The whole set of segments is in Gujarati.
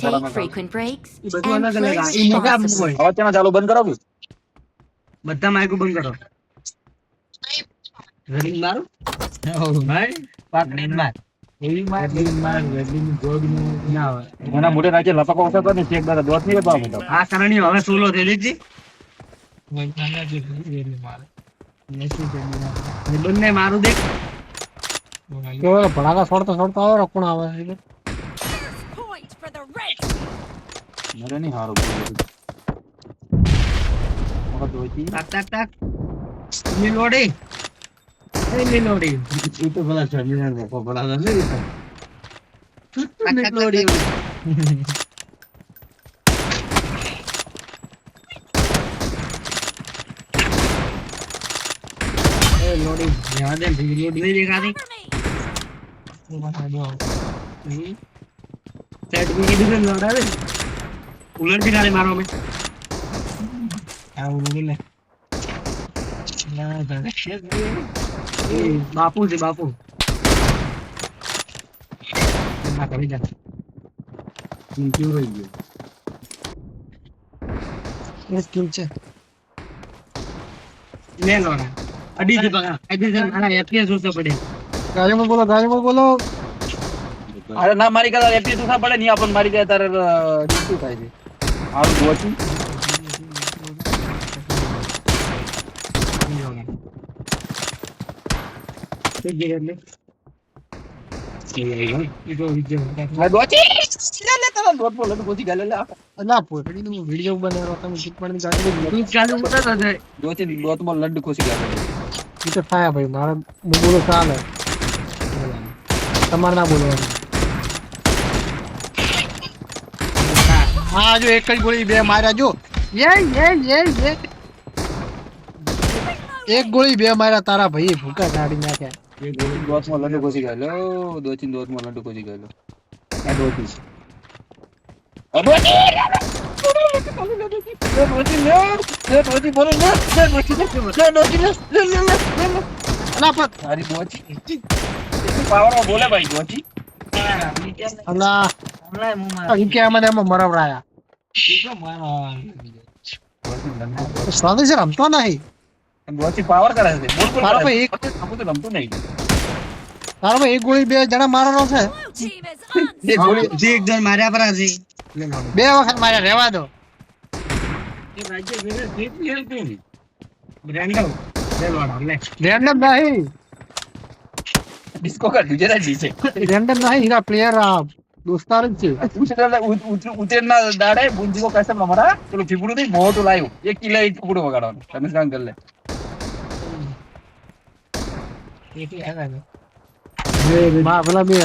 Take frequent breaks એ બધું and અલગ play અલગ આ. એ મોટા responsibly. હોય. અવાજ કેના ચાલુ બંધ કરાવું બધા માઇકો બંધ કરો. રનિંગ મારું ભાઈ પાકડી માર એવી માર રેડિંગ જોગ ના હોય. એના મોઢે નાખે લપકો ઓછો કર ને ચેક કરે દોત નહીં પાવ તો આ કરણી હવે સોલો થઈ લીધી એ બંને મારું દેખ કેવો ભડાકા છોડતો છોડતો આવે કોણ આવે છે Point for the red. મરે નહીં હારું મગજ જોઈતી ટાક ટાક ટાક મિલોડી એ મિલોડી એ તો ભલા ચડીને દેખો ભલા નથી મિલોડી એ લોડી યાદ હે લોડી નહીં દેખાતી સેટ भी किधर लड़ा रे उलट भी नाले मारो में क्या उलट ले ना बापू से बापू ना कभी जा ક્યું રહી ગયો એ સ્કિલ છે ले लो ना अडी से पकड़ा ऐसे से मारा एफपीएस उससे पड़े ગાડીમાં બોલો અરે ના મારી કદાચ એપી દુખા પડે નહીં આપણ મારી ગયા તારે શું થાય છે આવું ગોચી तो ये कर ले ये तो विजय આ ગોચી લે લે તારા દોત બોલે તો ગોચી ગાલે લે અલા પોટડીનો વિડિયો બનાવ્યો તમે ચીપવાની ગાડી तू चालू बता था ગોચી દોત માં લડ ખોસી ગાલે એ તો થાય ભાઈ મારે બોલો ચાલે તમારે ના બોલવાનું હા જો એક જ ગોળી બે માર્યા જો ये એક ગોળી બે માર્યા તારા ભાઈ ભૂકા કાઢી નાખ્યા એ ગોચી દોત માં લડ ખોસી ગાલે દોચી દોત માં લડ ખોસી ગાલે આ દોચી આ દોચી અલા પણ તારી ગોચી પાવર બોલે ભાઈ ગોચી અલા અહીં કે આમાં ને આમાં મરવરાયા સ્વામી સર રમતો નહીં ગોચી પાવર કરે છે બોલ બોલ તારા ભાઈ આપું તો રમતું નહીં તારા ભાઈ એક ગોળી બે જણા મારવાનો છે Blue team is on. એ ગોળી जी एक जन मारा पर जी બે વખત માર્યા રહેવા દો ये राज्य मेरे सीट भी हेल्प नहीं ब्रांडो ले लो ले રેન્ડમ નહીં ડિસ્કો કર ગુજરાત ડીજે રેન્ડમ નહીં હીરા પ્લેયર દોસ્તાર જ છે ઉતેરના દાડે બુંજીકો કસમ અમારા પેલું ફીફડું નહીં મોટું લાવ્યું એક કિલો એક ફીફડું વગાડવાનું તમે કામ કરી લે ये भी है ना માં પેલા બે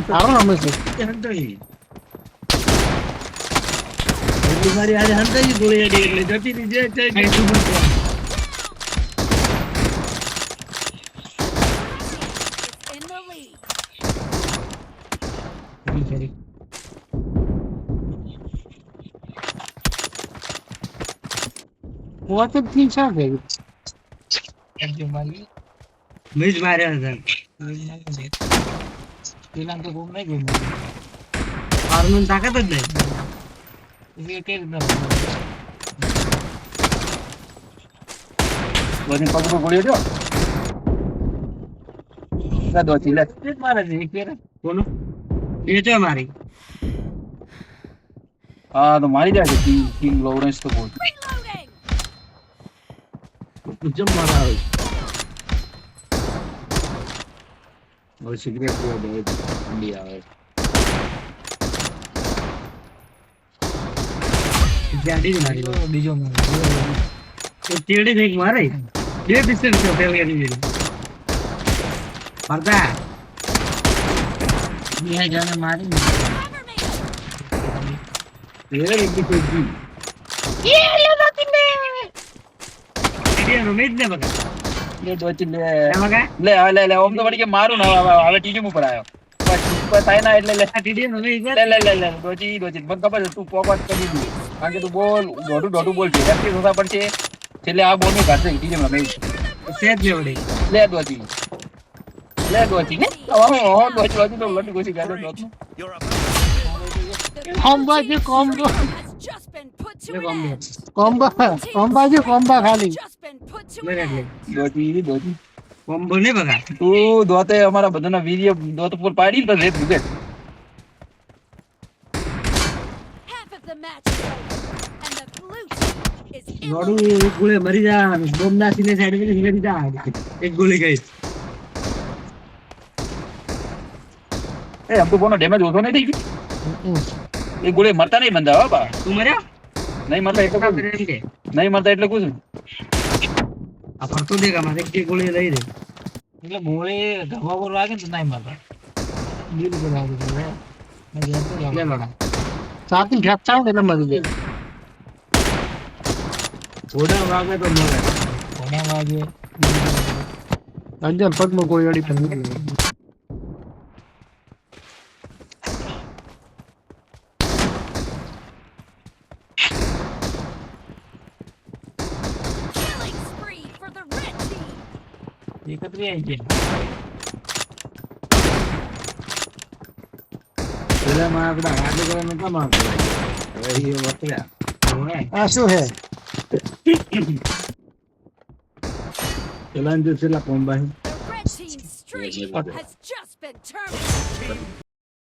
સારો રમે છે हंतो ही तुम्हारी आज हंतो ही गोली देख ले जति दीजिए चाहे super In the lead. WhatsApp થી છે કે मिस मारे था પેલા તો ગોમ નહીં ગોમ हार्मोन ताकत है એ કે બધી પગમાં ગોળીઓ જો ના દોચી લે एक मारा जी एक पेर कौन ये तो हमारी હા તો મારી જાય છે કિંગ લોરેન્સ તો બોલ Reloading. जब मारा है और સિગરેટ પીવો બહુ ઠંડી આવે जाडी मारी બીજો तो टेढ़े देख मारे ये पिस्टल से फेल गया नहीं पड़ता ये जाने मारी Cover me. ये एक कोई जी ये उम्मीद नहीं बता ये દોચી લે क्या मगा લે હવે લે ઓમ તો વળી કે મારું ના હવે ટીમ ઉપર આવ્યો બસ થાય ના એટલે લે टीडी उम्मीद લે લે લે લે દોચી દોચી મને ખબર છે તું પોપટ કરી દી કારણ કે તું બોલ દોઢું બોલ છે એક્ટિવ થતા પડશે છેલ્લે આ બોલ નું કાઢે ટીમ માં મેં सेट ले उड़ी લે દોચી ને દોચી તો લડ ઘોસી ગાડો દોચી Combo blue છે, team's combo. streak has just been put to an combo. end. કોમ્બા છે કોમ્બા ખાલી Just been put to લે an લે end. દોતી કોમ્બો નહીં બગા તું દોતે અમારા બધાના વીર્ય દોત પર પાડી તો રેત ભૂગે Half of the match is over, and the blue team is in the નોડું lead. એક ગોળે મરી જા બોમ્બ નાખીને સાઈડ પર મરી જા એક ગોળી ગઈ એ આમ તો બોનો ડેમેજ ઓછો નહીં થઈ ગયો એ ગોળે મરતા નહીં બંધા હો બા તું મર્યા નહીં મરતા એટલે કહું એમ કે નહીં મરતા એટલે કહું છું આ ફરતો દેખા મારે એક ગોળી લઈ દે એટલે ગોળી ગવા બોલ વાગે ને તો નહીં મારતા દિલ પર આવી ગયો મેં જેમ તો લે લોડા સાથી ફેંકતા હોય ને એટલે મરી જાય થોડા વાગે તો મરે કોના વાગે અંજન પગમાં કોઈ અડી પણ નીકળી Killing spree for the red team. એકત્રી આવી ગયા પેલા માં આપડા વાગે કરવાનું કામ આવતું હવે એ વતરા આ શું હે પેલા જો છેલ્લા કોમ્બા The red team's streak has just been terminated.